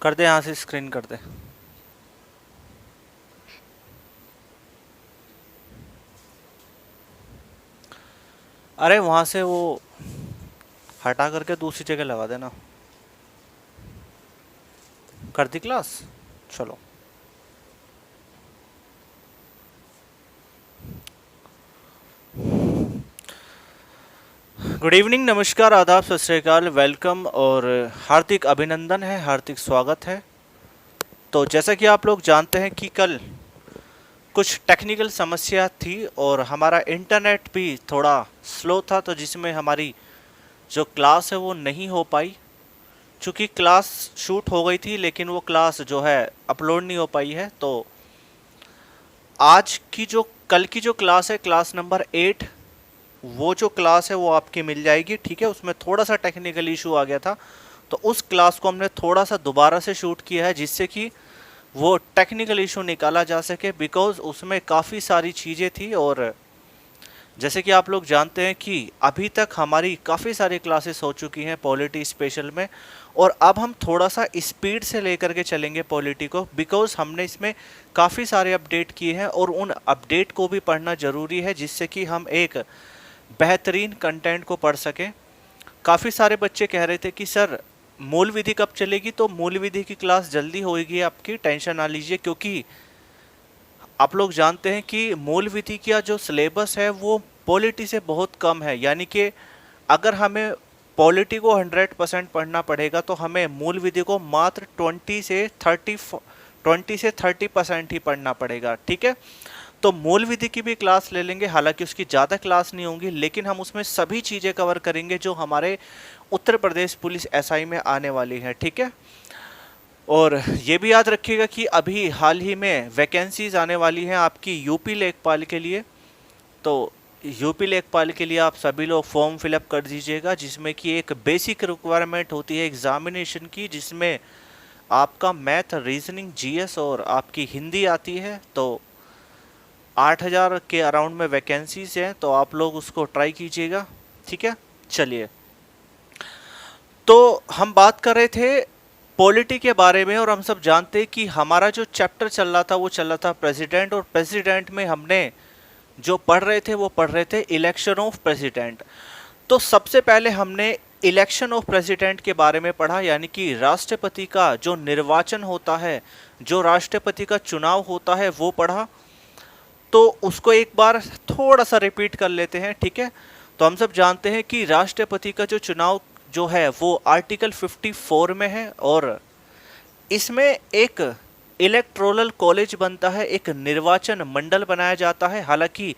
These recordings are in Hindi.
कर दे, यहाँ से स्क्रीन कर दे। अरे वहाँ से वो हटा करके दूसरी जगह लगा देना। कर दी क्लास। चलो। गुड इवनिंग, नमस्कार, आदाब, सत श्री अकाल, वेलकम और हार्दिक अभिनंदन है, हार्दिक स्वागत है। तो जैसा कि आप लोग जानते हैं कि कल कुछ टेक्निकल समस्या थी और हमारा इंटरनेट भी थोड़ा स्लो था, तो जिसमें हमारी जो क्लास है वो नहीं हो पाई। चूँकि क्लास शूट हो गई थी लेकिन वो क्लास जो है अपलोड नहीं हो पाई है। तो आज की जो कल की जो क्लास है, क्लास नंबर 8, वो जो क्लास है वो आपकी मिल जाएगी। ठीक है, उसमें थोड़ा सा टेक्निकल इशू आ गया था, तो उस क्लास को हमने थोड़ा सा दोबारा से शूट किया है जिससे कि वो टेक्निकल इशू निकाला जा सके, बिकॉज उसमें काफ़ी सारी चीज़ें थी। और जैसे कि आप लोग जानते हैं कि अभी तक हमारी काफ़ी सारी क्लासेस हो चुकी हैं पॉलिटी स्पेशल में, और अब हम थोड़ा सा स्पीड से लेकर के चलेंगे पॉलिटी को, बिकॉज हमने इसमें काफ़ी सारे अपडेट किए हैं और उन अपडेट को भी पढ़ना ज़रूरी है जिससे कि हम एक बेहतरीन कंटेंट को पढ़ सकें। काफ़ी सारे बच्चे कह रहे थे कि सर मूल विधि कब चलेगी, तो मूल विधि की क्लास जल्दी होगी आपकी, टेंशन ना लीजिए, क्योंकि आप लोग जानते हैं कि मूल विधि का जो सिलेबस है वो पॉलिटी से बहुत कम है। यानी कि अगर हमें पॉलिटी को 100% पढ़ना पड़ेगा तो हमें मूल विधि को मात्र 20 से 30% ही पढ़ना पड़ेगा। ठीक है, तो मूल विधि की भी क्लास ले लेंगे, हालांकि उसकी ज़्यादा क्लास नहीं होंगी, लेकिन हम उसमें सभी चीज़ें कवर करेंगे जो हमारे उत्तर प्रदेश पुलिस एसआई में आने वाली है। ठीक है, और ये भी याद रखिएगा कि अभी हाल ही में वैकेंसीज आने वाली हैं आपकी यूपी लेखपाल के लिए। तो यूपी लेखपाल के लिए आप सभी लोग फॉर्म फिलअप कर दीजिएगा, जिसमें कि एक बेसिक रिक्वायरमेंट होती है एग्जामिनेशन की, जिसमें आपका मैथ, रीजनिंग, जीएस और आपकी हिंदी आती है। तो 8,000 के अराउंड में वैकेंसीज हैं, तो आप लोग उसको ट्राई कीजिएगा। ठीक है, चलिए। तो हम बात कर रहे थे पॉलिटी के बारे में, और हम सब जानते हैं कि हमारा जो चैप्टर चल रहा था वो चल रहा था प्रेसिडेंट, और प्रेसिडेंट में हमने जो पढ़ रहे थे वो पढ़ रहे थे इलेक्शन ऑफ प्रेसिडेंट। तो सबसे पहले हमने इलेक्शन ऑफ प्रेसिडेंट के बारे में पढ़ा, यानी कि राष्ट्रपति का जो निर्वाचन होता है, जो राष्ट्रपति का चुनाव होता है, वो पढ़ा। तो उसको एक बार थोड़ा सा रिपीट कर लेते हैं। ठीक है, तो हम सब जानते हैं कि राष्ट्रपति का जो चुनाव जो है वो आर्टिकल 54 में है, और इसमें एक इलेक्टोरल कॉलेज बनता है, एक निर्वाचन मंडल बनाया जाता है। हालांकि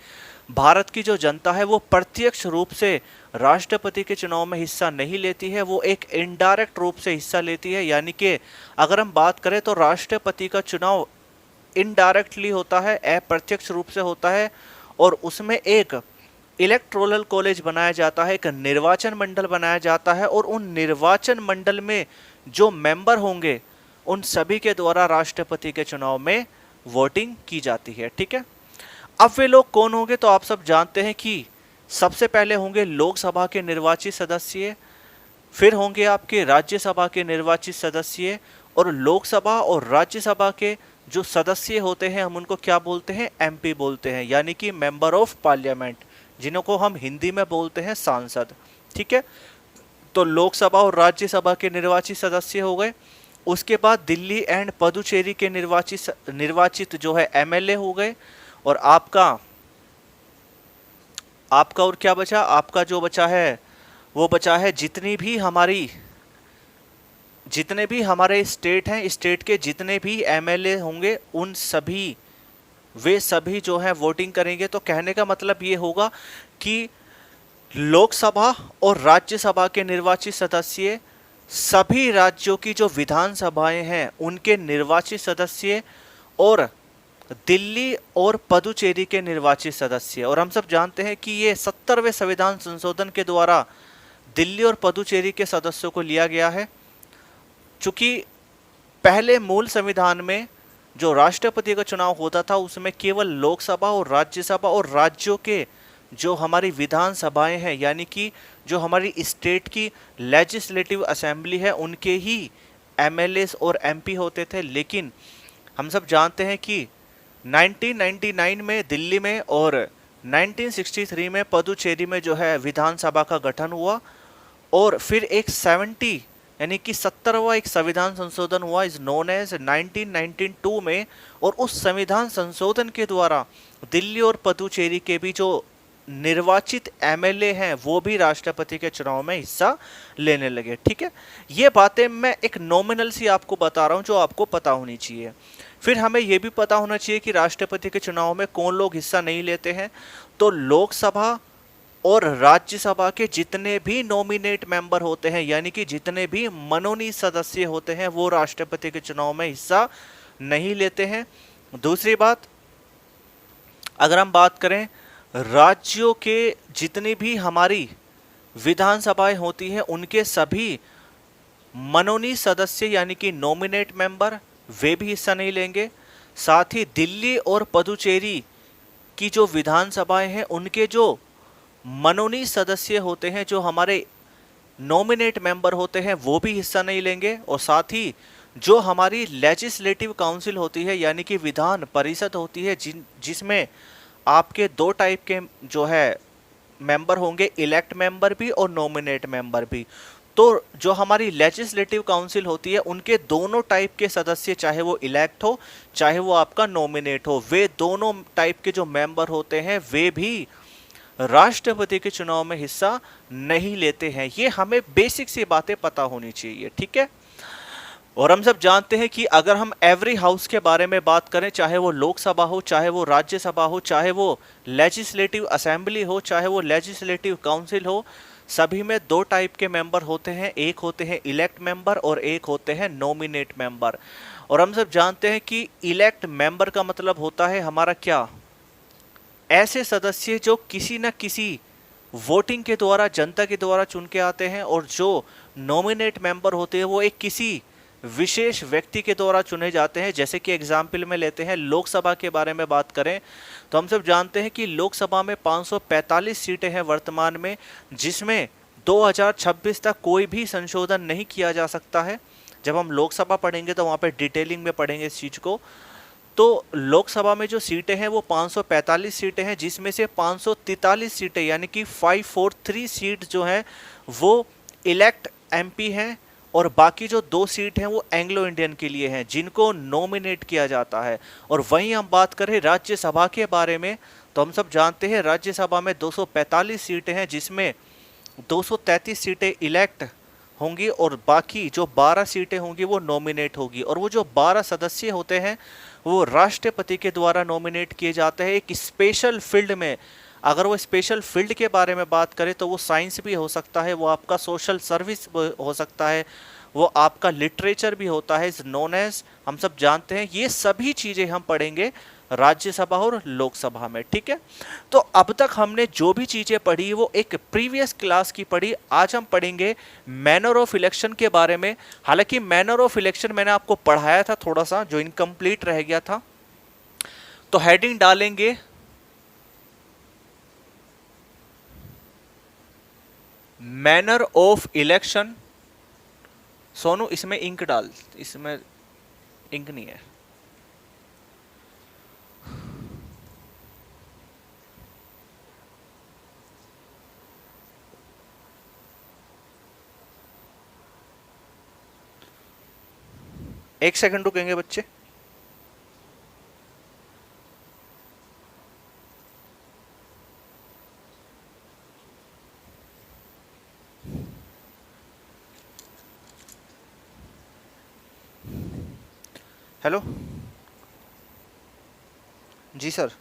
भारत की जो जनता है वो प्रत्यक्ष रूप से राष्ट्रपति के चुनाव में हिस्सा नहीं लेती है, वो एक इनडायरेक्ट रूप से हिस्सा लेती है। यानी कि अगर हम बात करें तो राष्ट्रपति का चुनाव इनडायरेक्टली होता है, अप्रत्यक्ष रूप से होता है, और उसमें एक इलेक्टोरल कॉलेज बनाया जाता है, एक निर्वाचन मंडल बनाया जाता है, और उन निर्वाचन मंडल में जो मेंबर होंगे उन सभी के द्वारा राष्ट्रपति के चुनाव में वोटिंग की जाती है। ठीक है, अब वे लोग कौन होंगे, तो आप सब जानते हैं कि सबसे पहले होंगे लोकसभा के निर्वाचित सदस्य, फिर होंगे आपके राज्यसभा के निर्वाचित सदस्य, और लोकसभा और राज्यसभा के जो सदस्य होते हैं हम उनको क्या बोलते हैं, एमपी बोलते हैं, यानी कि मेंबर ऑफ पार्लियामेंट, जिनको हम हिंदी में बोलते हैं सांसद। ठीक है, तो लोकसभा और राज्यसभा के निर्वाचित सदस्य हो गए। उसके बाद दिल्ली एंड पुदुचेरी के निर्वाचित जो है एमएलए हो गए। और आपका आपका और क्या बचा, आपका जो बचा है वो बचा है जितने भी हमारे स्टेट हैं, स्टेट के जितने भी एमएलए होंगे उन सभी वे सभी जो है वोटिंग करेंगे। तो कहने का मतलब ये होगा कि लोकसभा और राज्यसभा के निर्वाचित सदस्य, सभी राज्यों की जो विधानसभाएं हैं उनके निर्वाचित सदस्य, और दिल्ली और पुदुचेरी के निर्वाचित सदस्य। और हम सब जानते हैं कि ये 70वें संविधान संशोधन के द्वारा दिल्ली और पुदुचेरी के सदस्यों को लिया गया है। चूंकि पहले मूल संविधान में जो राष्ट्रपति का चुनाव होता था उसमें केवल लोकसभा और राज्यसभा और राज्यों के जो हमारी विधानसभाएं हैं, यानी कि जो हमारी स्टेट की लेजिस्लेटिव असेंबली है, उनके ही एमएलए और एमपी होते थे, लेकिन हम सब जानते हैं कि 1999 में दिल्ली में और 1963 में पुदुचेरी में जो है विधानसभा का गठन हुआ, और फिर एक 70 यानी कि 70वां एक संविधान संशोधन हुआ, इज नोन एज 1992 में, और उस संविधान संशोधन के द्वारा दिल्ली और पुदुचेरी के भी जो निर्वाचित एमएलए हैं वो भी राष्ट्रपति के चुनाव में हिस्सा लेने लगे। ठीक है, ये बातें मैं एक नॉमिनल सी आपको बता रहा हूं जो आपको पता होनी चाहिए। फिर हमें यह भी पता होना चाहिए कि राष्ट्रपति के चुनाव में कौन लोग हिस्सा नहीं लेते हैं। तो लोकसभा और राज्यसभा के जितने भी नॉमिनेट मेंबर होते हैं, यानी कि जितने भी मनोनीत सदस्य होते हैं, वो राष्ट्रपति के चुनाव में हिस्सा नहीं लेते हैं। दूसरी बात, अगर हम बात करें राज्यों के जितनी भी हमारी विधानसभाएं होती हैं, उनके सभी मनोनीत सदस्य यानी कि नॉमिनेट मेंबर वे भी हिस्सा नहीं लेंगे। साथ ही दिल्ली और पुदुचेरी की जो विधानसभाएं हैं, उनके जो मनोनीत सदस्य होते हैं, जो हमारे नॉमिनेट मेंबर होते हैं, वो भी हिस्सा नहीं लेंगे। और साथ ही जो हमारी लेजिस्लेटिव काउंसिल होती है यानी कि विधान परिषद होती है, जिसमें आपके दो टाइप के जो है मेंबर होंगे, इलेक्ट मेंबर भी और नॉमिनेट मेंबर भी। तो जो हमारी लेजिस्लेटिव काउंसिल होती है, उनके दोनों टाइप के सदस्य, चाहे वो इलेक्ट हो चाहे वो आपका नॉमिनेट हो, वे दोनों टाइप के जो मेंबर होते हैं वे भी राष्ट्रपति के चुनाव में हिस्सा नहीं लेते हैं। ये हमें बेसिक सी बातें पता होनी चाहिए। ठीक है, और हम सब जानते हैं कि अगर हम एवरी हाउस के बारे में बात करें, चाहे वो लोकसभा हो, चाहे वो राज्यसभा हो, चाहे वो लेजिस्लेटिव असेंबली हो, चाहे वो लेजिस्लेटिव काउंसिल हो, सभी में दो टाइप के मेंबर होते हैं, एक होते हैं इलेक्ट मेंबर और एक होते हैं नॉमिनेट मेंबर। और हम सब जानते हैं कि इलेक्ट मेंबर का मतलब होता है हमारा क्या, ऐसे सदस्य जो किसी न किसी वोटिंग के द्वारा, जनता के द्वारा चुन के आते हैं, और जो नॉमिनेट मेंबर होते हैं वो एक किसी विशेष व्यक्ति के द्वारा चुने जाते हैं। जैसे कि एग्जाम्पल में लेते हैं, लोकसभा के बारे में बात करें तो हम सब जानते हैं कि लोकसभा में 545 सीटें हैं वर्तमान में, जिसमें 2026 तक कोई भी संशोधन नहीं किया जा सकता है। जब हम लोकसभा पढ़ेंगे तो वहाँ पे डिटेलिंग में पढ़ेंगे इस चीज़ को। तो लोकसभा में जो सीटें हैं वो 545 सीटें हैं, जिसमें से 543 सीटें यानी कि 543 सीट जो हैं वो इलेक्ट एमपी हैं, और बाकी जो 2 सीट हैं वो एंग्लो इंडियन के लिए हैं, जिनको नॉमिनेट किया जाता है। और वहीं हम बात करें राज्यसभा के बारे में तो हम सब जानते हैं राज्यसभा में 245 सीटें हैं, जिसमें 233 सीटें इलेक्ट होंगी और बाकी जो 12 सीटें होंगी वो नॉमिनेट होगी। और वो जो 12 सदस्य होते हैं वो राष्ट्रपति के द्वारा नॉमिनेट किए जाते हैं एक स्पेशल फील्ड में। अगर वो स्पेशल फील्ड के बारे में बात करें तो वो साइंस भी हो सकता है, वो आपका सोशल सर्विस हो सकता है, वो आपका लिटरेचर भी होता है, इज नोन एज, हम सब जानते हैं। ये सभी चीज़ें हम पढ़ेंगे राज्यसभा और लोकसभा में। ठीक है, तो अब तक हमने जो भी चीज़ें पढ़ी वो एक प्रीवियस क्लास की पढ़ी। आज हम पढ़ेंगे मैनर ऑफ इलेक्शन के बारे में। हालांकि मैनर ऑफ इलेक्शन मैंने आपको पढ़ाया था थोड़ा सा, जो इनकम्प्लीट रह गया था। तो हेडिंग डालेंगे मैनर ऑफ इलेक्शन। सोनू इसमें इंक डाल, इसमें इंक नहीं है। एक सेकंड रुकेंगे बच्चे। हेलो जी सर।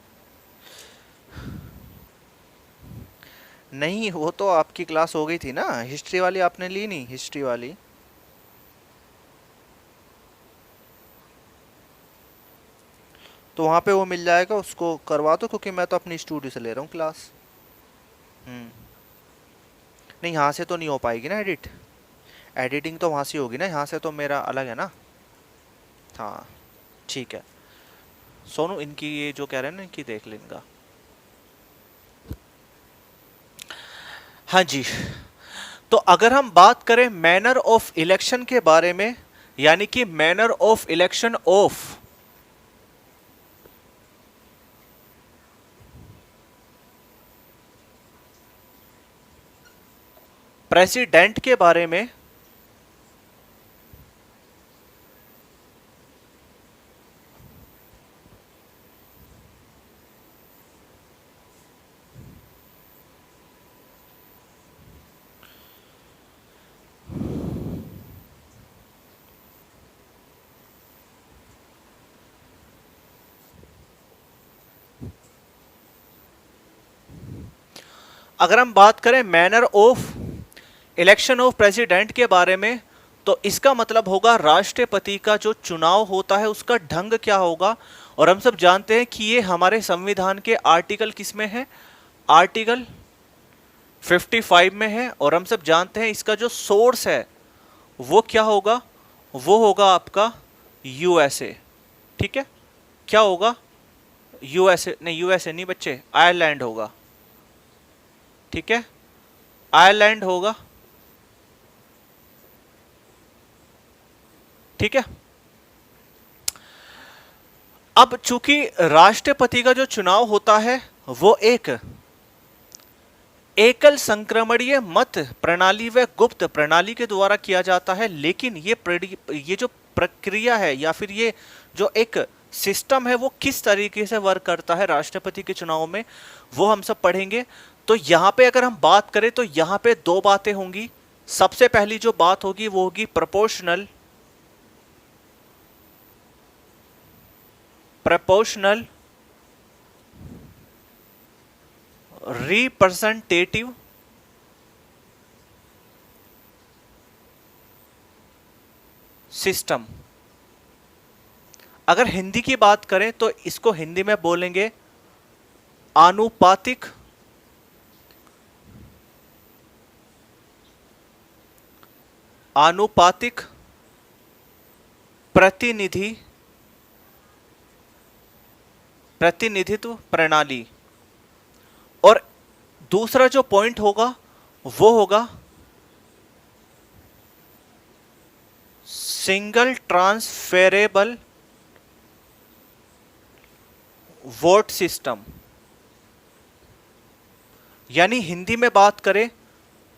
नहीं, वो तो आपकी क्लास हो गई थी ना, हिस्ट्री वाली आपने ली नहीं, हिस्ट्री वाली। तो वहाँ पे वो मिल जाएगा, उसको करवा दो, क्योंकि मैं तो अपनी स्टूडियो से ले रहा हूँ क्लास। नहीं, यहाँ से तो नहीं हो पाएगी ना एडिट, एडिटिंग तो वहाँ से होगी ना, यहाँ से तो मेरा अलग है ना। हाँ ठीक है सोनू, इनकी ये जो कह रहे हैं ना, इनकी देख लेंगे। हाँ जी, तो अगर हम बात करें मैनर ऑफ इलेक्शन के बारे में, यानी कि manner of election of president के बारे में अगर हम बात करें manner of election of president के बारे में, तो इसका मतलब होगा राष्ट्रपति का जो चुनाव होता है उसका ढंग क्या होगा। और हम सब जानते हैं कि ये हमारे संविधान के आर्टिकल किस में है, आर्टिकल 55 में है। और हम सब जानते हैं इसका जो सोर्स है वो क्या होगा, वो होगा आपका यूएसए। ठीक है, क्या होगा, यूएसए नहीं, यूएसए नहीं बच्चे, आयरलैंड होगा। ठीक है, आयरलैंड होगा। ठीक है, अब चूंकि राष्ट्रपति का जो चुनाव होता है वो एक एकल संक्रमणीय मत प्रणाली व गुप्त प्रणाली के द्वारा किया जाता है, लेकिन ये जो प्रक्रिया है या फिर ये जो एक सिस्टम है वो किस तरीके से वर्क करता है राष्ट्रपति के चुनाव में, वो हम सब पढ़ेंगे। तो यहां पे अगर हम बात करें तो यहां पे दो बातें होंगी। सबसे पहली जो बात होगी वो होगी प्रोपोर्शनल रिप्रेजेंटेटिव सिस्टम। अगर हिंदी की बात करें तो इसको हिंदी में बोलेंगे आनुपातिक प्रतिनिधित्व प्रणाली। और दूसरा जो पॉइंट होगा वो होगा सिंगल ट्रांसफेरेबल वोट सिस्टम। यानी हिंदी में बात करें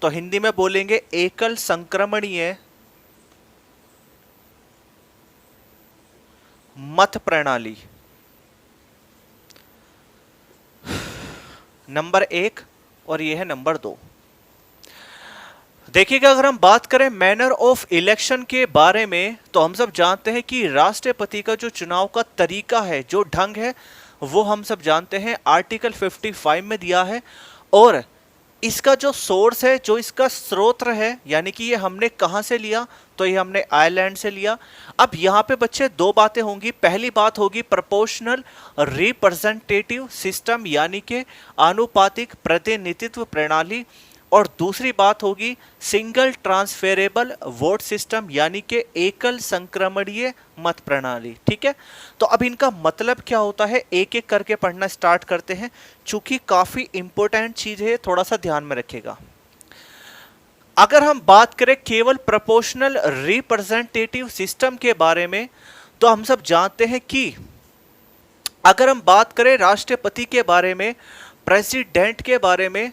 तो हिंदी में बोलेंगे एकल संक्रमणीय मत प्रणाली, नंबर 1, और यह है नंबर 2। देखिएगा, अगर हम बात करें मैनर ऑफ इलेक्शन के बारे में तो हम सब जानते हैं कि राष्ट्रपति का जो चुनाव का तरीका है, जो ढंग है, वो हम सब जानते हैं आर्टिकल 55 में दिया है। और इसका जो सोर्स है, जो इसका स्रोत है, यानी कि ये हमने कहां से लिया, तो ये हमने आयरलैंड से लिया। अब यहाँ पे बच्चे दो बातें होंगी। पहली बात होगी प्रोपोर्शनल रिप्रेजेंटेटिव सिस्टम, यानी कि आनुपातिक प्रतिनिधित्व प्रणाली। और दूसरी बात होगी सिंगल ट्रांसफेरेबल वोट सिस्टम, यानी कि एकल संक्रमणीय मत प्रणाली। ठीक है, तो अब इनका मतलब क्या होता है एक एक करके पढ़ना स्टार्ट करते हैं, चूंकि काफी इंपॉर्टेंट चीज है, थोड़ा सा ध्यान में रखिएगा। अगर हम बात करें केवल प्रोपोर्शनल रिप्रेजेंटेटिव सिस्टम के बारे में, तो हम सब जानते हैं कि अगर हम बात करें राष्ट्रपति के बारे में, प्रेसिडेंट के बारे में,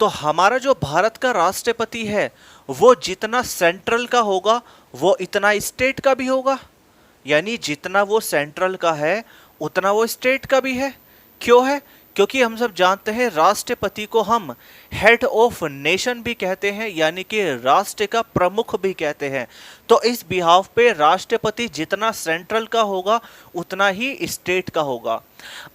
तो हमारा जो भारत का राष्ट्रपति है वो जितना सेंट्रल का होगा वो इतना स्टेट का भी होगा। यानी जितना वो सेंट्रल का है उतना वो स्टेट का भी है। क्यों है? क्योंकि हम सब जानते हैं राष्ट्रपति को हम हेड ऑफ नेशन भी कहते हैं, यानी कि राष्ट्र का प्रमुख भी कहते हैं। तो इस बिहाफ पे राष्ट्रपति जितना सेंट्रल का होगा उतना ही स्टेट का होगा।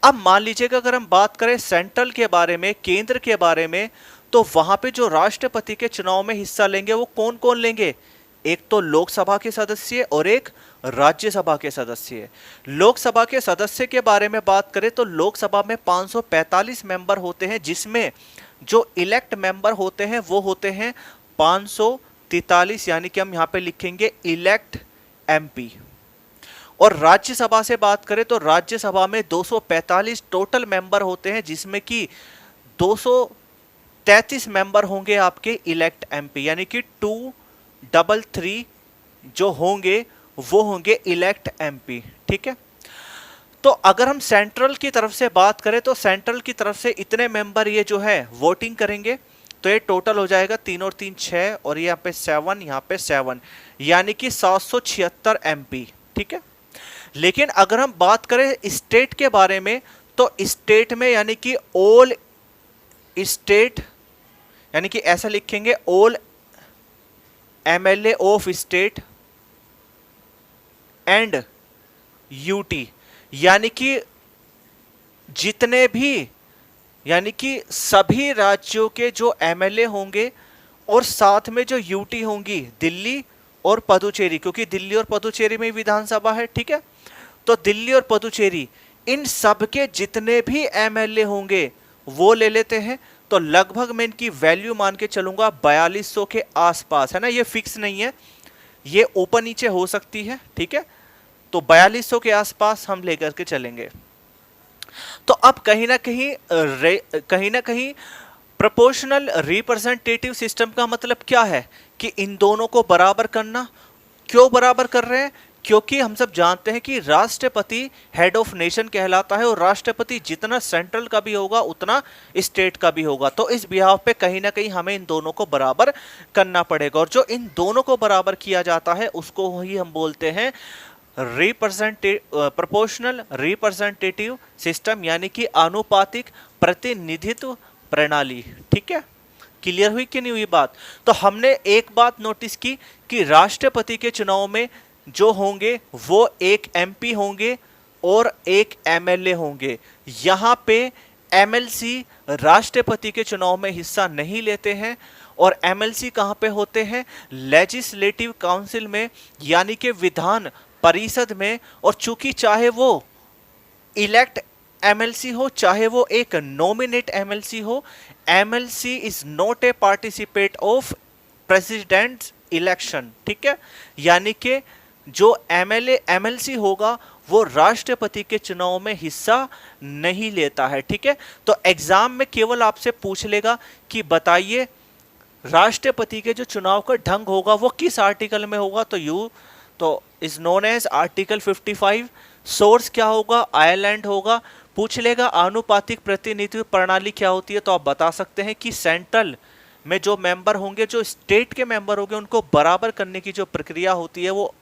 अब मान लीजिएगा अगर हम बात करें सेंट्रल के बारे में, केंद्र के बारे में, तो वहां पे जो राष्ट्रपति के चुनाव में हिस्सा लेंगे वो कौन कौन लेंगे? एक तो लोकसभा के सदस्य और एक राज्यसभा के सदस्य। लोकसभा के सदस्य के बारे में बात करें तो लोकसभा में 545 मेंबर होते हैं, जिसमें जो इलेक्ट मेंबर होते हैं वो होते हैं 543, यानी कि हम यहां पे लिखेंगे इलेक्ट एमपी। और राज्यसभा से बात करें तो राज्यसभा में 245 टोटल मेंबर होते हैं, जिसमें कि 233 मेंबर होंगे आपके इलेक्ट एमपी, यानी कि 233 जो होंगे वो होंगे इलेक्ट एमपी। ठीक है, तो अगर हम सेंट्रल की तरफ से बात करें तो सेंट्रल की तरफ से इतने मेंबर ये जो है वोटिंग करेंगे, तो ये टोटल हो जाएगा 3 और 3 6, और यहाँ पे 7, यहाँ पे 7, यानी कि 776 एमपी। ठीक है, लेकिन अगर हम बात करें स्टेट के बारे में, तो स्टेट में यानी कि ऑल स्टेट, यानी कि ऐसा लिखेंगे all MLA of state and UT, यानी कि जितने भी, यानी कि सभी राज्यों के जो एमएलए होंगे और साथ में जो यूटी होंगी दिल्ली और पुदुचेरी, क्योंकि दिल्ली और पुदुचेरी में विधानसभा है। ठीक है, तो दिल्ली और पुदुचेरी इन सब के जितने भी एमएलए होंगे वो ले लेते हैं, तो लगभग मैं इनकी वैल्यू मान के चलूंगा 4200 के आसपास, है ना, ये फिक्स नहीं है, ये ऊपर नीचे हो सकती है। ठीक है, तो 4200 के आसपास हम लेकर के चलेंगे। तो अब कहीं ना कहीं प्रोपोर्शनल रिप्रेजेंटेटिव सिस्टम का मतलब क्या है कि इन दोनों को बराबर करना। क्यों बराबर कर रहे हैं? क्योंकि हम सब जानते हैं कि राष्ट्रपति हेड ऑफ नेशन कहलाता है, और राष्ट्रपति जितना सेंट्रल का भी होगा उतना स्टेट का भी होगा। तो इस बिहाव पे कहीं ना कहीं हमें इन दोनों को बराबर करना पड़ेगा, और जो इन दोनों को बराबर किया जाता है उसको ही हम बोलते हैं प्रोपोर्शनल रिप्रेजेंटेटिव सिस्टम, यानी कि आनुपातिक प्रतिनिधित्व प्रणाली। ठीक है, क्लियर हुई कि नहीं हुई बात? तो हमने एक बात नोटिस की कि राष्ट्रपति के चुनाव में जो होंगे वो एक एमपी होंगे और एक एमएलए होंगे। यहां पे एमएलसी राष्ट्रपति के चुनाव में हिस्सा नहीं लेते हैं, और एमएलसी कहां पे होते हैं? लेजिस्लेटिव काउंसिल में, यानी कि विधान परिषद में। और चूंकि चाहे वो इलेक्ट एमएलसी हो चाहे वो एक नॉमिनेट एमएलसी हो, MLC is not a participate of president's election. ठीक है, यानी कि जो एमएलए एमएलसी होगा वो राष्ट्रपति के चुनाव में हिस्सा नहीं लेता है। ठीक है, तो एग्जाम में केवल आपसे पूछ लेगा कि बताइए राष्ट्रपति के जो चुनाव का ढंग होगा वो किस आर्टिकल में होगा, तो is known as article 55। Source क्या होगा? आयरलैंड होगा। पूछ लेगा आनुपातिक प्रतिनिधित्व प्रणाली क्या होती है, तो आप बता सकते हैं कि सेंट्रल में जो मेंबर होंगे, जो स्टेट के मेंबर होंगे, उनको बराबर करने की जो प्रक्रिया होती है वो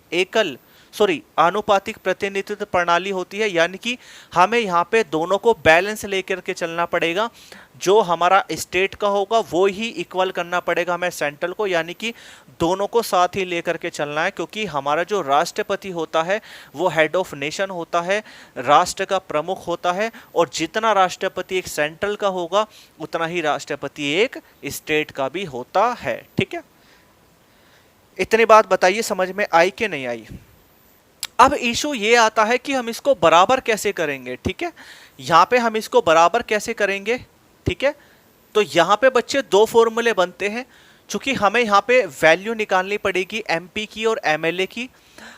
आनुपातिक प्रतिनिधित्व प्रणाली होती है। यानी कि हमें यहाँ पे दोनों को बैलेंस लेकर के चलना पड़ेगा। जो हमारा स्टेट का होगा वो ही इक्वल करना पड़ेगा हमें सेंट्रल को, यानी कि दोनों को साथ ही लेकर के चलना है। क्योंकि हमारा जो राष्ट्रपति होता है वो हेड ऑफ नेशन होता है, राष्ट्र का प्रमुख होता है, और जितना राष्ट्रपति एक सेंट्रल का होगा उतना ही राष्ट्रपति एक स्टेट का भी होता है। ठीक है, इतनी बात बताइए, समझ में आई कि नहीं आई? अब इशू ये आता है कि हम इसको बराबर कैसे करेंगे। ठीक है, यहाँ पे हम इसको बराबर कैसे करेंगे? ठीक है, तो यहाँ पे बच्चे दो फॉर्मूले बनते हैं। चूंकि हमें यहाँ पे वैल्यू निकालनी पड़ेगी एमपी की और एमएलए की।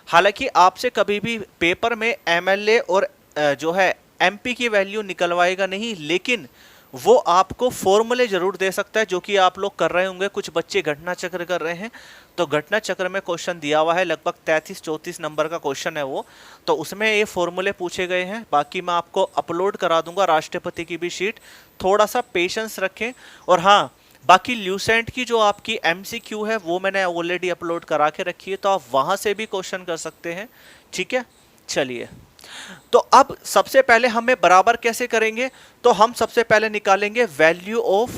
हालांकि आपसे कभी भी पेपर में एमएलए और जो है एमपी की वैल्यू निकलवाएगा नहीं, लेकिन वो आपको फॉर्मूले जरूर दे सकता है, जो कि आप लोग कर रहे होंगे। कुछ बच्चे घटना चक्र कर रहे हैं, तो घटना चक्र में क्वेश्चन दिया हुआ है, लगभग 33-34 नंबर का क्वेश्चन है वो, तो उसमें ये फॉर्मूले पूछे गए हैं। बाकी मैं आपको अपलोड करा दूंगा राष्ट्रपति की भी शीट, थोड़ा सा पेशेंस रखें। और हाँ, बाकी ल्यूसेंट की जो आपकी एमसीक्यू है वो मैंने ऑलरेडी अपलोड करा के रखी है, तो आप वहां से भी क्वेश्चन कर सकते हैं। ठीक है, चलिए, तो अब सबसे पहले हमें बराबर कैसे करेंगे? तो हम सबसे पहले निकालेंगे वैल्यू ऑफ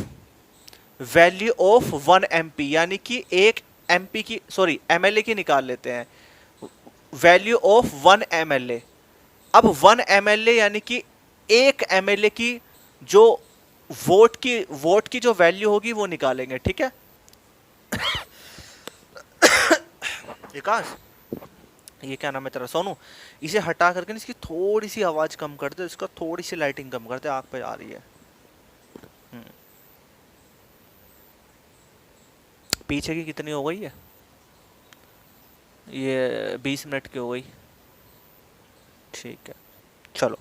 1 एमपी, यानी कि एक एमपी की, सॉरी एमएलए की निकाल लेते हैं, वैल्यू ऑफ 1 एमएलए। अब 1 एमएलए यानी कि एक एमएलए की जो वोट की जो वैल्यू होगी वो निकालेंगे। ठीक है, विकास, ये क्या नाम है तेरा? सोनू, इसे हटा करके इसकी थोड़ी सी आवाज कम कर दे, इसका थोड़ी सी लाइटिंग कम कर दे, आग पे आ रही है। पीछे की कितनी हो गई है? ये 20 मिनट की हो गई। ठीक है, चलो,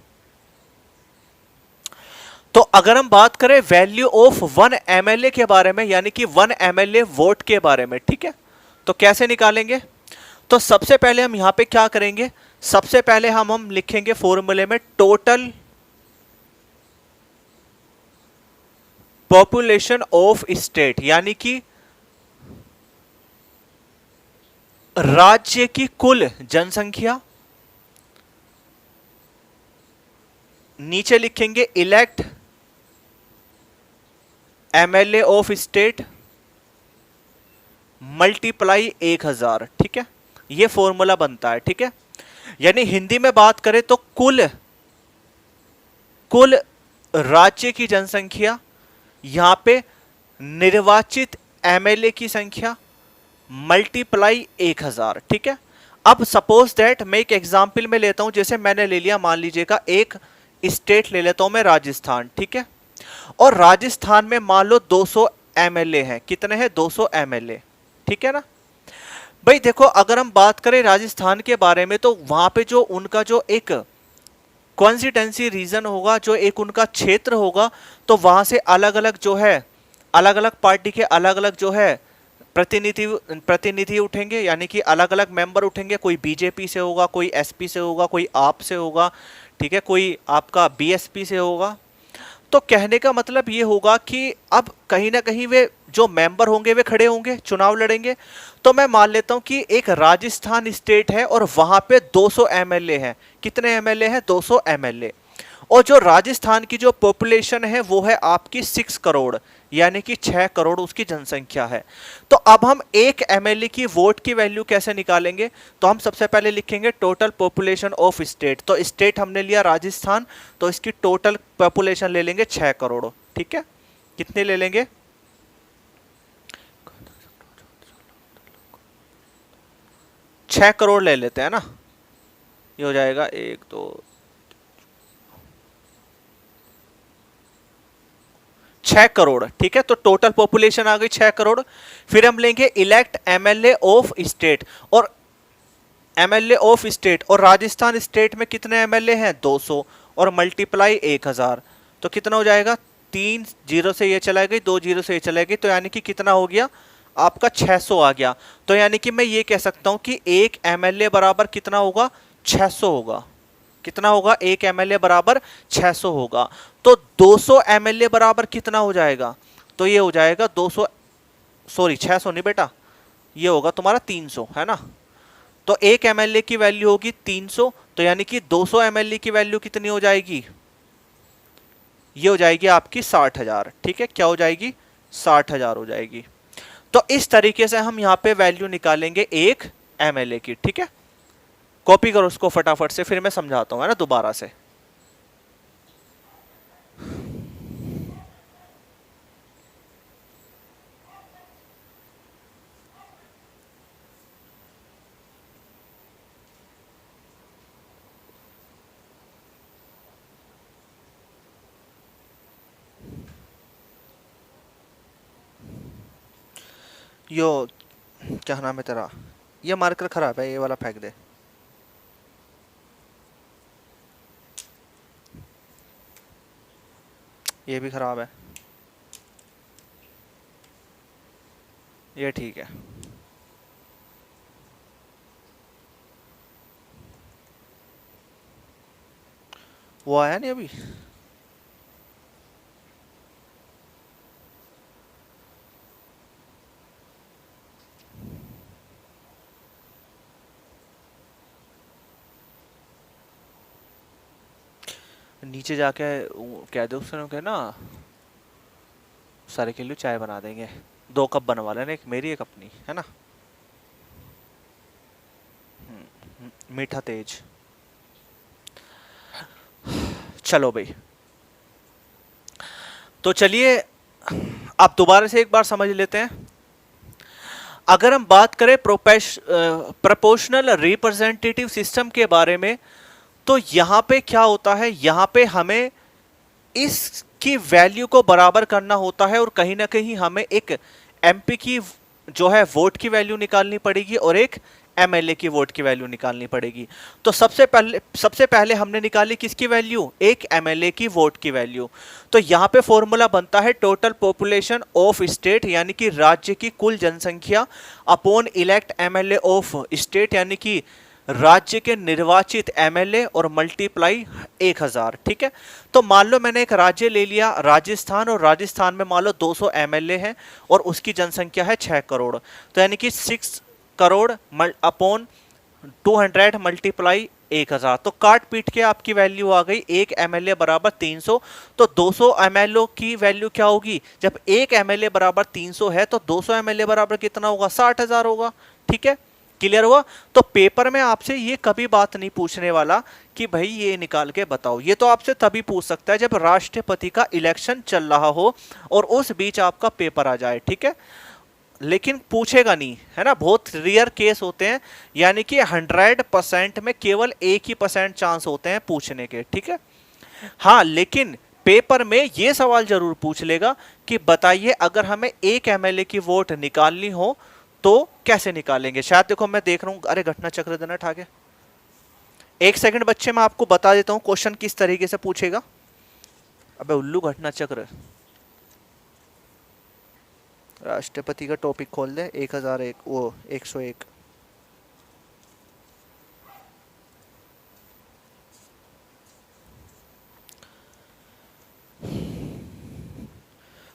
तो अगर हम बात करें वैल्यू ऑफ 1 एमएलए के बारे में, यानी कि 1 एमएलए वोट के बारे में, ठीक है, तो कैसे निकालेंगे? तो सबसे पहले हम यहां पे क्या करेंगे, सबसे पहले हम लिखेंगे फॉर्मूले में टोटल पॉपुलेशन ऑफ स्टेट, यानी कि राज्य की कुल जनसंख्या, नीचे लिखेंगे elect MLA of state multiply 1000, ठीक है, ये फॉर्मूला बनता है, ठीक है। यानी हिंदी में बात करें तो कुल राज्य की जनसंख्या, यहां पे निर्वाचित एमएलए की संख्या मल्टीप्लाई 1000, ठीक है। अब सपोज दैट मैं एक एग्जाम्पल में लेता हूं, जैसे मैंने ले लिया, मान लीजिएगा एक स्टेट ले लेता हूं मैं राजस्थान, ठीक है, और राजस्थान में मान लो 200 एमएलए हैं, कितने हैं 200 एमएलए, ठीक है ना भाई। देखो अगर हम बात करें राजस्थान के बारे में तो वहां पे जो उनका जो एक कॉन्स्टिट्यूंसी रीजन होगा, जो एक उनका क्षेत्र होगा, तो वहां से अलग अलग जो है, अलग अलग पार्टी के अलग अलग जो है प्रतिनिधि उठेंगे, यानी कि अलग अलग मेंबर उठेंगे, कोई बीजेपी से होगा, कोई एसपी से होगा, कोई आप से होगा, ठीक है, कोई आपका बीएसपी से होगा। तो कहने का मतलब ये होगा कि अब कहीं ना कहीं वे जो मेंबर होंगे वे खड़े होंगे, चुनाव लड़ेंगे। तो मैं मान लेता हूं कि एक राजस्थान स्टेट है और वहां पे 200 एमएलए हैं, कितने एमएलए हैं 200 एमएलए, और जो राजस्थान की जो पॉपुलेशन है वो है आपकी 6 करोड़, यानी कि 6 करोड़ उसकी जनसंख्या है। तो अब हम एक एमएलए की वोट की वैल्यू कैसे निकालेंगे, तो हम सबसे पहले लिखेंगे टोटल पॉपुलेशन ऑफ स्टेट। तो स्टेट हमने लिया राजस्थान, तो इसकी टोटल पॉपुलेशन ले लेंगे 6 करोड़, ठीक है, कितने ले लेंगे 6 करोड़ ले लेते हैं ना, ये हो जाएगा 1 2 6 करोड़, ठीक है। तो टोटल पॉपुलेशन आ गई 6 करोड़। फिर हम लेंगे इलेक्ट एमएलए ऑफ स्टेट, और एमएलए ऑफ स्टेट, और राजस्थान स्टेट में कितने एमएलए हैं 200, और मल्टीप्लाई 1000, तो कितना हो जाएगा, 3 जीरो से ये चला गई, 2 जीरो से ये चला गई, तो यानी कि कितना हो गया आपका 600 आ गया। तो यानी कि मैं ये कह सकता हूं कि एक एमएलए बराबर कितना होगा 600 होगा, कितना होगा, एक एमएलए बराबर 600 होगा। तो 200 एमएलए बराबर कितना हो जाएगा, तो ये हो जाएगा 200, सॉरी 600 नहीं बेटा, ये होगा तुम्हारा 300, है ना। तो एक एमएलए की वैल्यू होगी 300, तो यानी कि 200 एमएलए की वैल्यू कितनी हो जाएगी, ये हो जाएगी आपकी 60,000, ठीक है, क्या हो जाएगी 60,000 हो जाएगी। तो इस तरीके से हम यहां पे वैल्यू निकालेंगे एक एमएलए की, ठीक है। कॉपी करो उसको फटाफट से, फिर मैं समझाता हूं, है ना, दोबारा से। यो क्या नाम है तेरा, ये मार्कर खराब है, ये वाला फेंक दे। ये भी खराब है, ये ठीक है। वो आया नहीं अभी, नीचे जाके कह दो उसने कह ना, सारे के लिए चाय बना देंगे, 2 कप बनवा लेना, एक मेरी एक अपनी, है ना। मीठा तेज। चलो भाई, तो चलिए आप दोबारा से एक बार समझ लेते हैं। अगर हम बात करें प्रोपोर्शनल रिप्रेजेंटेटिव सिस्टम के बारे में, तो यहां पे क्या होता है, यहां पे हमें इसकी वैल्यू को बराबर करना होता है, और कहीं ना कहीं हमें एक एमपी की जो है वोट की वैल्यू निकालनी पड़ेगी और एक एमएलए की वोट की वैल्यू निकालनी पड़ेगी। तो सबसे पहले हमने निकाली किसकी वैल्यू, एक एमएलए की वोट की वैल्यू। तो यहां पे फॉर्मूला बनता है टोटल पॉपुलेशन ऑफ स्टेट, यानी कि राज्य की कुल जनसंख्या upon elect MLA of state, यानी कि राज्य के निर्वाचित एमएलए, और मल्टीप्लाई 1000। ठीक है, तो मान लो मैंने एक राज्य ले लिया राजस्थान, और राजस्थान में मान लो 200 एमएलए हैं और उसकी जनसंख्या है 6 करोड़, तो यानी कि 6 करोड़ अपॉन 200 मल्टीप्लाई 1000, तो काट पीट के आपकी वैल्यू आ गई एक एमएलए बराबर 300। तो 200 एमएलए की वैल्यू क्या होगी, जब एक एमएलए बराबर 300 है तो 200 एमएलए बराबर कितना होगा, 60,000 होगा। ठीक है, क्लियर हुआ। तो पेपर में आपसे ये कभी बात नहीं पूछने वाला कि भाई ये निकाल के बताओ, ये तो आपसे तभी पूछ सकता है जब राष्ट्रपति का इलेक्शन चल रहा हो और उस बीच आपका पेपर आ जाए। ठीक है, लेकिन पूछेगा नहीं, है ना, बहुत रेयर केस होते हैं, यानी कि 100% में केवल 1% चांस होते हैं पूछने के। ठीक है, हाँ, लेकिन पेपर में ये सवाल जरूर पूछ लेगा कि बताइए अगर हमें एक एमएलए की वोट निकालनी हो तो कैसे निकालेंगे। शायद देखो मैं देख रहा हूं, अरे घटना चक्र देना ठाके, एक सेकंड बच्चे मैं आपको बता देता हूं क्वेश्चन किस तरीके से पूछेगा। अबे उल्लू, घटना चक्र, राष्ट्रपति का टॉपिक खोल दे, 1001 वो 101।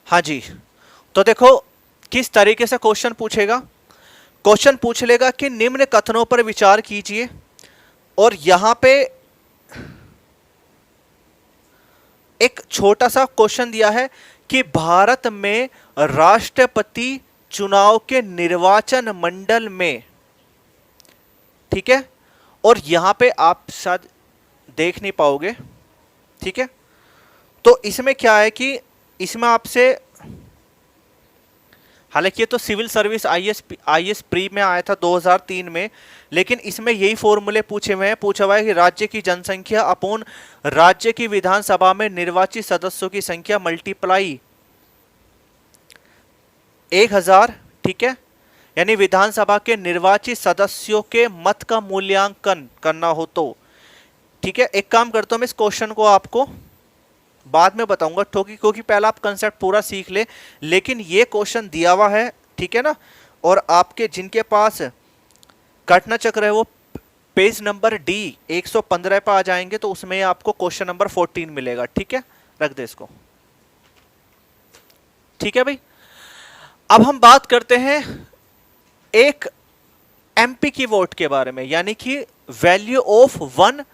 हाँ जी, तो देखो किस तरीके से क्वेश्चन पूछेगा। क्वेश्चन पूछ लेगा कि निम्न कथनों पर विचार कीजिए, और यहां पे एक छोटा सा क्वेश्चन दिया है कि भारत में राष्ट्रपति चुनाव के निर्वाचन मंडल में, ठीक है, और यहां पे आप शायद देख नहीं पाओगे। ठीक है, तो इसमें क्या है कि इसमें आपसे, हालांकि ये तो सिविल सर्विस आईएएस प्री में आया था 2003 में, लेकिन इसमें यही फॉर्मूले पूछे हुए हैं। पूछा हुआ है कि राज्य की जनसंख्या अपॉन राज्य की विधानसभा में निर्वाचित सदस्यों की संख्या मल्टीप्लाई 1000। ठीक है, यानी विधानसभा के निर्वाचित सदस्यों के मत का मूल्यांकन करना हो तो। ठीक है, एक काम करता हूं मैं इस क्वेश्चन को आपको बाद में बताऊंगा, क्योंकि पहला आप कंसेप्ट पूरा सीख ले, लेकिन ये क्वेश्चन दिया हुआ है। ठीक है ना, और आपके जिनके पास घटना चक्र है वो पेज नंबर डी 115 पर आ जाएंगे, तो उसमें आपको क्वेश्चन नंबर 14 मिलेगा। ठीक है, रख दे इसको। ठीक है भाई, अब हम बात करते हैं एक एमपी की वोट के बारे में, यानी कि वैल्यू ऑफ 1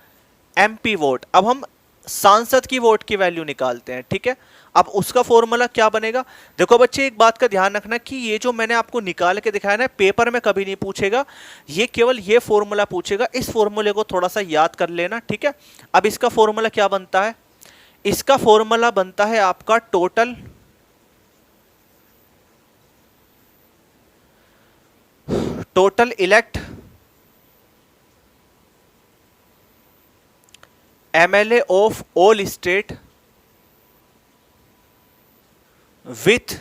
एमपी वोट। अब हम सांसद की वोट की वैल्यू निकालते हैं। ठीक है, अब उसका फॉर्मूला क्या बनेगा। देखो बच्चे एक बात का ध्यान रखना कि ये जो मैंने आपको निकाल के दिखाया ना, पेपर में कभी नहीं पूछेगा, ये केवल ये फॉर्मूला पूछेगा। इस फॉर्मूले को थोड़ा सा याद कर लेना। ठीक है, अब इसका फॉर्मूला क्या बनता है, इसका फॉर्मूला बनता है आपका total elect MLA of all state with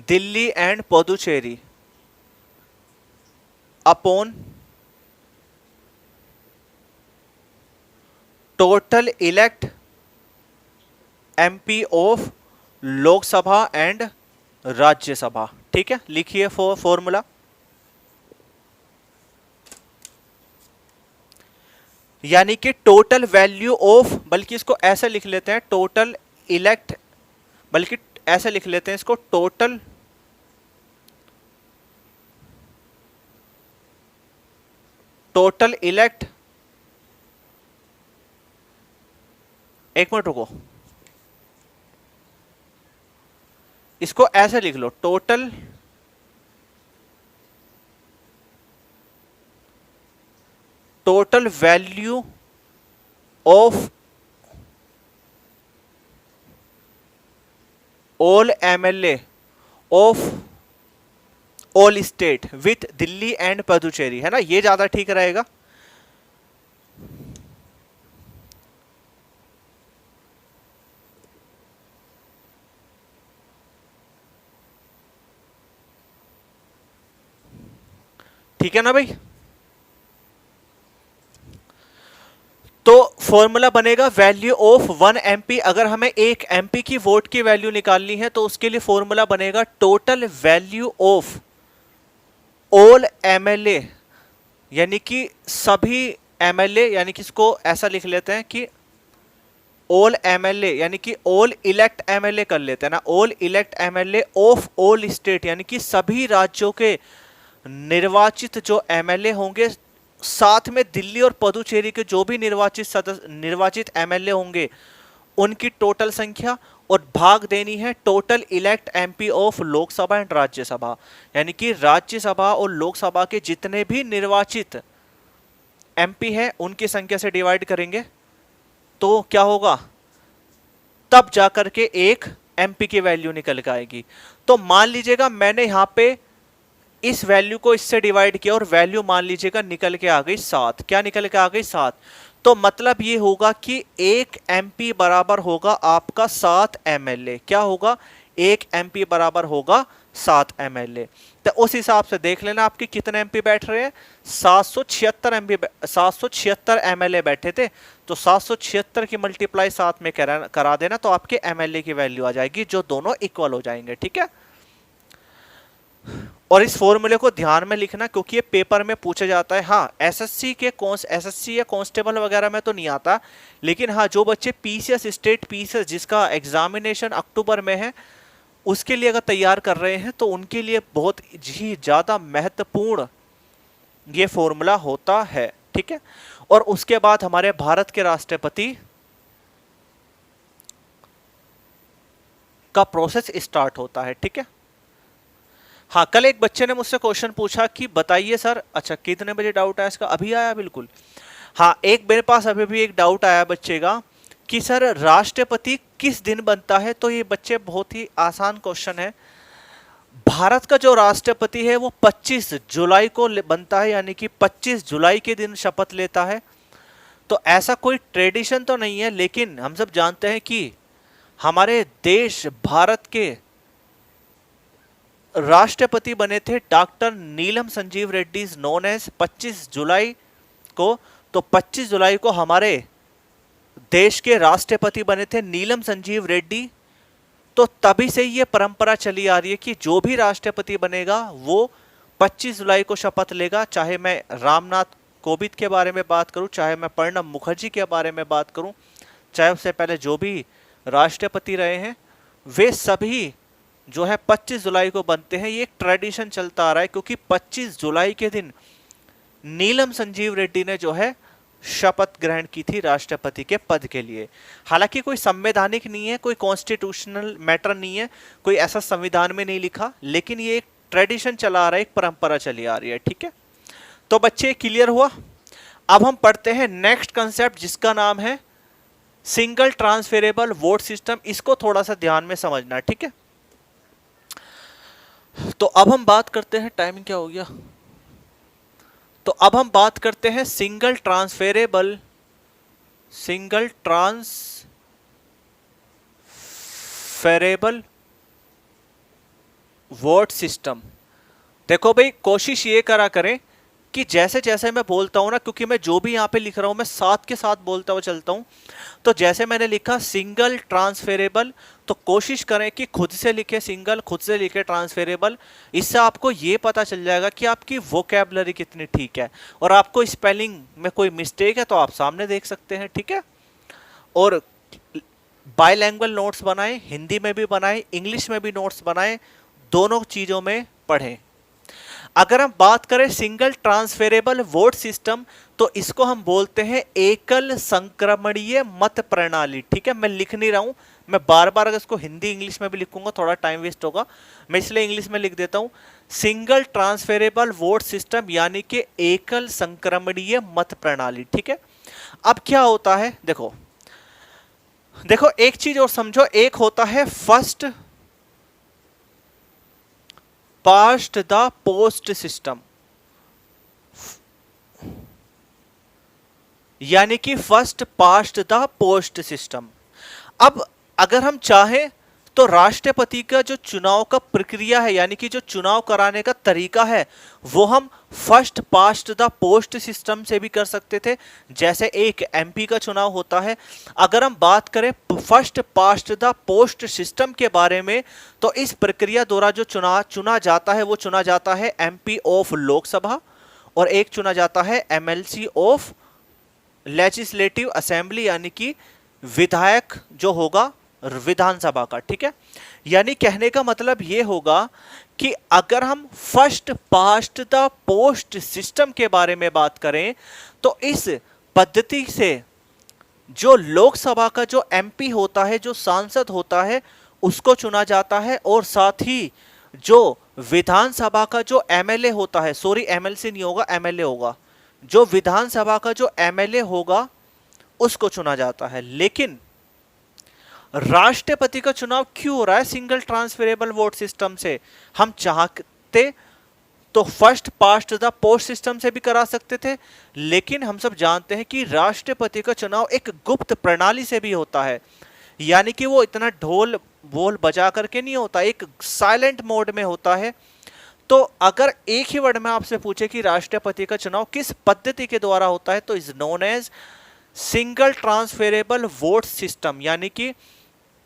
Delhi and Puducherry upon total elect MP of Lok Sabha and Rajya Sabha. ठीक है, लिखिए फॉर्मूला, यानी कि टोटल वैल्यू ऑफ, बल्कि इसको ऐसे लिख लेते हैं टोटल इलेक्ट, बल्कि ऐसे लिख लेते हैं इसको टोटल इलेक्ट, एक मिनट रुको, इसको ऐसे लिख लो total value of all MLA of all state with Delhi and Puducherry, है ना, ये ज्यादा ठीक रहेगा। ठीक है ना भाई। तो फॉर्मूला बनेगा वैल्यू ऑफ 1 MP। अगर हमें 1 MP की वोट की वैल्यू निकालनी है तो उसके लिए फॉर्मूला बनेगा total value of all MLA, यानी कि सभी MLA, यानी कि इसको ऐसा लिख लेते हैं कि ऑल MLA, यानी कि ऑल इलेक्ट MLA कर लेते हैं ना, all elect MLA of all state, यानी कि सभी राज्यों के निर्वाचित जो MLA होंगे, साथ में दिल्ली और पुदुचेरी के जो भी निर्वाचित MLA होंगे उनकी टोटल संख्या, और भाग देनी है total elect MP of Lok Sabha and Rajya Sabha, यानी कि राज्यसभा और लोकसभा के जितने भी निर्वाचित MP है उनकी संख्या से डिवाइड करेंगे तो क्या होगा, तब जाकर के एक MP की वैल्यू निकल के आएगी। तो मान लीजिएगा मैंने यहां पे इस वैल्यू को इससे डिवाइड किया और वैल्यू मान लीजिएगा निकल के आ गई 7। क्या निकल के आ गई 7। तो मतलब ये होगा कि 1 MP बराबर होगा आपका 7 MLA। क्या होगा, 1 MP बराबर होगा 7 MLA। तो उस हिसाब से देख लेना आपके कितने MP बैठ रहे हैं, 776 MLA बैठे थे, तो 776 की मल्टीप्लाई 7 में करा देना तो आपके MLA की वैल्यू आ जाएगी, जो दोनों इक्वल हो जाएंगे। ठीक है, और इस फॉर्मूले को ध्यान में लिखना क्योंकि ये पेपर में पूछा जाता है। हाँ, एसएससी या कांस्टेबल वगैरह में तो नहीं आता, लेकिन हाँ जो बच्चे पीसीएस स्टेट पीसीएस जिसका एग्जामिनेशन अक्टूबर में है उसके लिए अगर तैयार कर रहे हैं तो उनके लिए बहुत ही ज्यादा महत्वपूर्ण ये फॉर्मूला होता है। ठीक है, और उसके बाद हमारे भारत के राष्ट्रपति का प्रोसेस स्टार्ट होता है। ठीक है, हाँ कल एक बच्चे ने मुझसे क्वेश्चन पूछा कि बताइए सर, अच्छा कितने बजे डाउट आया इसका, अभी आया बिल्कुल। हाँ, एक मेरे पास अभी भी एक डाउट आया बच्चे का कि सर राष्ट्रपति किस दिन बनता है। तो ये बच्चे बहुत ही आसान क्वेश्चन है। भारत का जो राष्ट्रपति है वो 25 जुलाई को बनता है, यानी कि 25 जुलाई के दिन शपथ लेता है। तो ऐसा कोई ट्रेडिशन तो नहीं है, लेकिन हम सब जानते हैं कि हमारे देश भारत के राष्ट्रपति बने थे डॉक्टर नीलम संजीव रेड्डी नोन एज 25 जुलाई को। तो 25 जुलाई को हमारे देश के राष्ट्रपति बने थे नीलम संजीव रेड्डी। तो तभी से ये परंपरा चली आ रही है कि जो भी राष्ट्रपति बनेगा वो 25 जुलाई को शपथ लेगा। चाहे मैं रामनाथ कोविंद के बारे में बात करूं, चाहे मैं प्रणब मुखर्जी के बारे में बात करूं, चाहे उससे पहले जो भी राष्ट्रपति रहे हैं, वे सभी जो है 25 जुलाई को बनते हैं। ये एक ट्रेडिशन चलता आ रहा है क्योंकि 25 जुलाई के दिन नीलम संजीव रेड्डी ने जो है शपथ ग्रहण की थी राष्ट्रपति के पद के लिए। हालांकि कोई संवैधानिक नहीं है, कोई कॉन्स्टिट्यूशनल मैटर नहीं है, कोई ऐसा संविधान में नहीं लिखा, लेकिन ये एक ट्रेडिशन चला आ रहा है, एक परंपरा चली आ रही है। ठीक है, तो बच्चे क्लियर हुआ। अब हम पढ़ते हैं नेक्स्ट कंसेप्ट जिसका नाम है सिंगल ट्रांसफरेबल वोट सिस्टम। इसको थोड़ा सा ध्यान में समझना। ठीक है, तो अब हम बात करते हैं, टाइमिंग क्या हो गया, तो अब हम बात करते हैं सिंगल ट्रांसफरेबल वोट सिस्टम। देखो भाई, कोशिश ये करा करें कि जैसे जैसे मैं बोलता हूं ना, क्योंकि मैं जो भी यहां पे लिख रहा हूं मैं साथ के साथ बोलता हुआ चलता हूं, तो जैसे मैंने लिखा सिंगल ट्रांसफरेबल, तो कोशिश करें कि खुद से लिखे सिंगल, खुद से लिखे ट्रांसफरेबल। इससे आपको ये पता चल जाएगा कि आपकी वोकैबुलरी कितनी ठीक है, और आपको स्पेलिंग में कोई मिस्टेक है तो आप सामने देख सकते हैं। ठीक है, और बाइलैंग्वेज नोट्स बनाएं, हिंदी में भी बनाएं, इंग्लिश में भी नोट्स बनाएं, दोनों चीजों में पढ़ें। अगर हम बात करें सिंगल ट्रांसफरेबल वोट सिस्टम, तो इसको हम बोलते हैं एकल संक्रमणीय मत प्रणाली। ठीक है, मैं लिख नहीं रहा हूं, मैं बार बार अगर इसको हिंदी इंग्लिश में भी लिखूंगा थोड़ा टाइम वेस्ट होगा, मैं इसलिए इंग्लिश में लिख देता हूं सिंगल ट्रांसफरेबल वोट सिस्टम, यानी कि एकल संक्रमणीय मत प्रणाली। ठीक है, अब क्या होता है, देखो एक चीज और समझो, एक होता है first past the post system, यानी कि first past the post system. अब अगर हम चाहें तो राष्ट्रपति का जो चुनाव का प्रक्रिया है, यानी कि जो चुनाव कराने का तरीका है, वो हम first past the post system से भी कर सकते थे, जैसे एक एमपी का चुनाव होता है। अगर हम बात करें first past the post system के बारे में, तो इस प्रक्रिया द्वारा जो चुना जाता है वो चुना जाता है एमपी ऑफ लोकसभा, और एक चुना जाता है एमएलसी ऑफ लेजिस्लेटिव असेंबली, यानी कि विधायक जो होगा विधानसभा का। ठीक है, यानी कहने का मतलब ये होगा कि अगर हम first past the post system के बारे में बात करें, तो इस पद्धति से जो लोकसभा का जो एमपी होता है, जो सांसद होता है, उसको चुना जाता है, और साथ ही जो विधानसभा का जो एमएलए होता है, सॉरी एमएलसी नहीं होगा, एमएलए होगा, जो विधानसभा का जो एमएलए होगा उसको चुना जाता है। लेकिन राष्ट्रपति का चुनाव क्यों हो रहा है सिंगल ट्रांसफरेबल वोट सिस्टम से? हम चाहते तो first past the post system से भी करा सकते थे, लेकिन हम सब जानते हैं कि राष्ट्रपति का चुनाव एक गुप्त प्रणाली से भी होता है, यानी कि वो इतना ढोल बोल बजा करके नहीं होता, एक साइलेंट मोड में होता है। तो अगर एक ही वर्ड में आपसे पूछे कि राष्ट्रपति का चुनाव किस पद्धति के द्वारा होता है, तो is known as single transferable vote system, यानी कि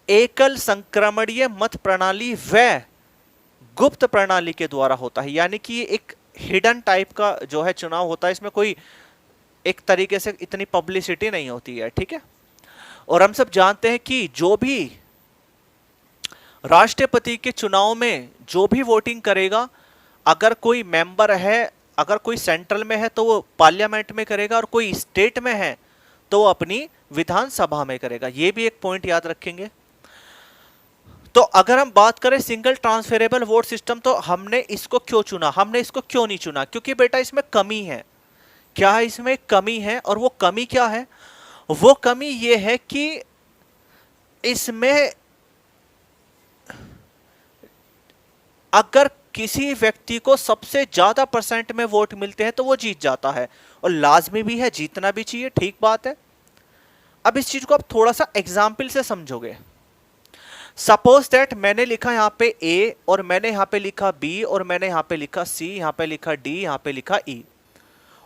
एकल संक्रमणीय मत प्रणाली व गुप्त प्रणाली के द्वारा होता है। यानी कि एक हिडन टाइप का जो है चुनाव होता है, इसमें कोई एक तरीके से इतनी पब्लिसिटी नहीं होती है। ठीक है, और हम सब जानते हैं कि जो भी राष्ट्रपति के चुनाव में जो भी वोटिंग करेगा, अगर कोई मेंबर है, अगर कोई सेंट्रल में है तो वो पार्लियामेंट में करेगा, और कोई स्टेट में है तो वो अपनी विधानसभा में करेगा। ये भी एक पॉइंट याद रखेंगे। तो अगर हम बात करें सिंगल ट्रांसफरेबल वोट सिस्टम, तो हमने इसको क्यों चुना, हमने इसको क्यों नहीं चुना? क्योंकि बेटा इसमें कमी है। क्या है इसमें कमी है? और वो कमी क्या है? वो कमी ये है कि इसमें अगर किसी व्यक्ति को सबसे ज्यादा परसेंट में वोट मिलते हैं तो वो जीत जाता है, और लाजमी भी है, जीतना भी चाहिए, ठीक बात है। अब इस चीज को आप थोड़ा सा एग्जाम्पल से समझोगे। सपोज दैट मैंने लिखा यहां पे ए, और मैंने यहां पे लिखा बी, और मैंने यहां पे लिखा सी, यहां पे लिखा डी, यहां पे लिखा ई,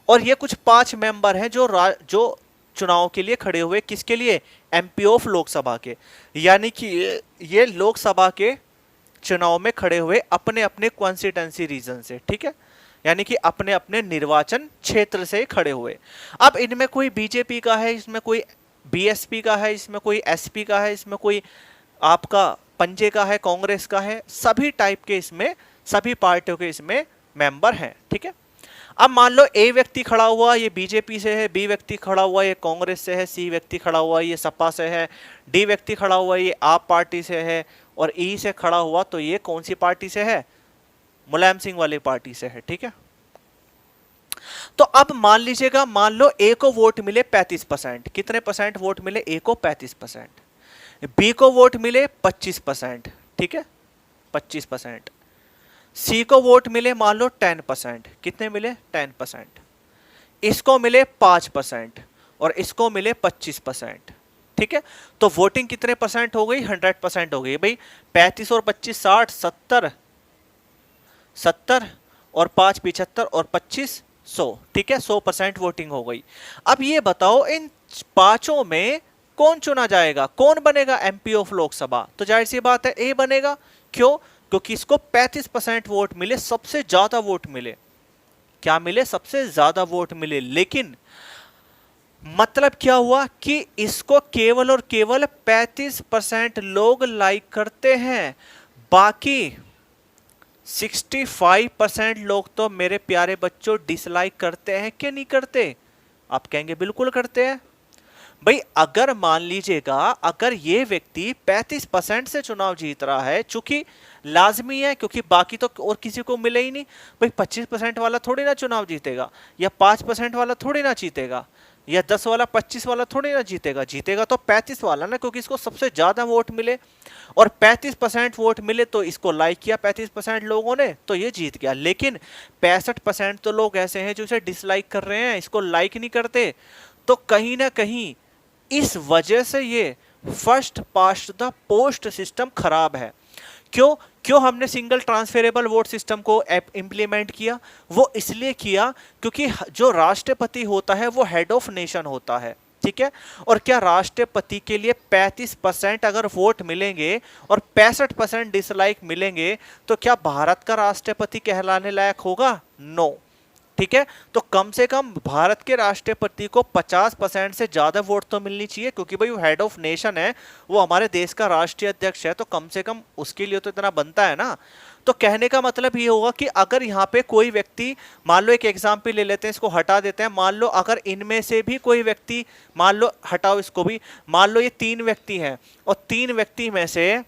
और ये कुछ 5 मेंबर हैं जो चुनाव के लिए खड़े हुए। किसके लिए? एमपी ऑफ लोकसभा के, यानी कि ये लोकसभा के चुनाव में खड़े हुए अपने अपने कॉन्स्टिट्यूंसी रीजन से। ठीक है, यानी कि अपने अपने निर्वाचन क्षेत्र से खड़े हुए। अब इनमें कोई बीजेपी का है, इसमें कोई बीएसपी का है, इसमें कोई एसपी का है, इसमें कोई आपका पंजे का है, कांग्रेस का है, सभी टाइप के इसमें, सभी पार्टियों के इसमें मेंबर हैं। ठीक है, अब मान लो ए व्यक्ति खड़ा हुआ, ये बीजेपी से है, बी व्यक्ति खड़ा हुआ ये कांग्रेस से है, सी व्यक्ति खड़ा हुआ ये सपा से है, डी व्यक्ति खड़ा हुआ ये आप पार्टी से है, और ई से खड़ा हुआ तो ये कौन सी पार्टी से है? मुलायम सिंह वाली पार्टी से है। ठीक है, तो अब मान लीजिएगा, मान लो ए को वोट मिले 35%। कितने परसेंट वोट मिले? ए को 35%। बी को वोट मिले 25%। ठीक है, 25%। सी को वोट मिले मान लो 10%। कितने मिले? 10%। इसको मिले 5%, और इसको मिले 25%। ठीक है, तो वोटिंग कितने परसेंट हो गई? 100% हो गई भाई। 35 और 25 60, 70 और 5 75 और 25 100। ठीक है, 100% वोटिंग हो गई। अब ये बताओ इन पांचों में कौन चुना जाएगा, कौन बनेगा एमपी ऑफ लोकसभा? तो जाहिर सी बात है ए बनेगा। क्यों? क्योंकि इसको 35% वोट मिले, सबसे ज्यादा वोट मिले। क्या मिले? सबसे ज्यादा वोट मिले। लेकिन मतलब क्या हुआ कि इसको केवल और केवल 35% लोग लाइक करते हैं, बाकी 65% लोग तो मेरे प्यारे बच्चों डिसलाइक करते हैं कि नहीं करते? आप कहेंगे बिल्कुल करते हैं भाई। अगर मान लीजिएगा, अगर ये व्यक्ति 35% से चुनाव जीत रहा है, चूंकि लाजमी है क्योंकि बाकी तो और किसी को मिले ही नहीं भाई। 25% वाला थोड़ी ना चुनाव जीतेगा, या 5% वाला थोड़ी ना जीतेगा, या 10 वाला 25 वाला थोड़ी ना जीतेगा। जीतेगा तो 35 वाला ना, क्योंकि इसको सबसे ज्यादा वोट मिले, और 35% वोट मिले तो इसको लाइक किया 35% लोगों ने, तो ये जीत गया। लेकिन 65% तो लोग ऐसे हैं जो इसे डिसलाइक कर रहे हैं, इसको लाइक नहीं करते। तो कहीं ना कहीं इस वजह से ये first past the post system खराब है। क्यों क्यों हमने सिंगल ट्रांसफरेबल वोट सिस्टम को इंप्लीमेंट किया? वो इसलिए किया क्योंकि जो राष्ट्रपति होता है वो हेड ऑफ नेशन होता है, ठीक है। और क्या राष्ट्रपति के लिए 35% अगर वोट मिलेंगे और 65% डिसलाइक मिलेंगे तो क्या भारत का राष्ट्रपति कहलाने लायक होगा? नो, ठीक है। तो कम से कम भारत के राष्ट्रपति को 50% से ज्यादा वोट तो मिलनी चाहिए, क्योंकि भाई वो हेड ऑफ नेशन है, वो हमारे देश का राष्ट्रीय अध्यक्ष है, तो कम से कम उसके लिए तो इतना बनता है ना। तो कहने का मतलब ये होगा कि अगर यहाँ पे कोई व्यक्ति, मान लो एक एग्जाम्पल ले लेते हैं, इसको हटा देते हैं, मान लो अगर इनमें से भी कोई व्यक्ति, मान लो हटाओ इसको भी, मान लो ये 3 व्यक्ति हैं और 3 व्यक्ति में से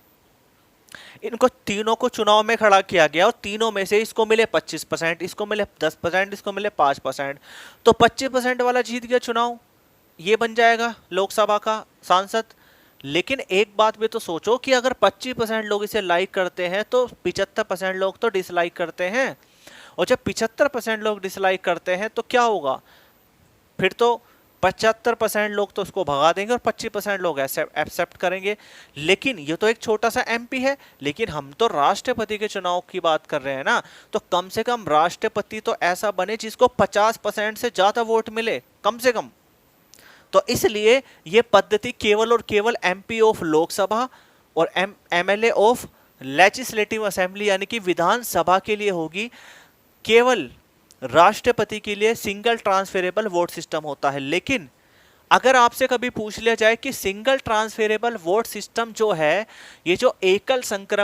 इनको तीनों को चुनाव में खड़ा किया गया और तीनों में से इसको मिले 25%, इसको मिले 10%, इसको मिले 5%, तो 25% वाला जीत गया चुनाव, ये बन जाएगा लोकसभा का सांसद। लेकिन एक बात भी तो सोचो कि अगर 25% लोग इसे लाइक करते हैं तो 75% लोग तो डिसलाइक करते हैं, और जब 75% लोग डिसलाइक करते हैं तो क्या होगा? फिर तो 75% लोग तो उसको भगा देंगे और 25% लोग एक्सेप्ट करेंगे। लेकिन ये तो एक छोटा सा एमपी है, लेकिन हम तो राष्ट्रपति के चुनाव की बात कर रहे हैं ना, तो कम से कम राष्ट्रपति तो ऐसा बने जिसको 50% से ज्यादा वोट मिले कम से कम। तो इसलिए ये पद्धति केवल और केवल एमपी ऑफ लोकसभा और एमएलए ऑफ लेजिस्लेटिव असेंबली यानी कि विधानसभा के लिए होगी। केवल राष्ट्रपति के लिए सिंगल ट्रांसफरेबल वोट सिस्टम होता है। लेकिन अगर आपसे कभी पूछ लिया जाए कि सिंगल ट्रांसफरेबल वोट सिस्टम जो है, ये जो एकल संक्रमण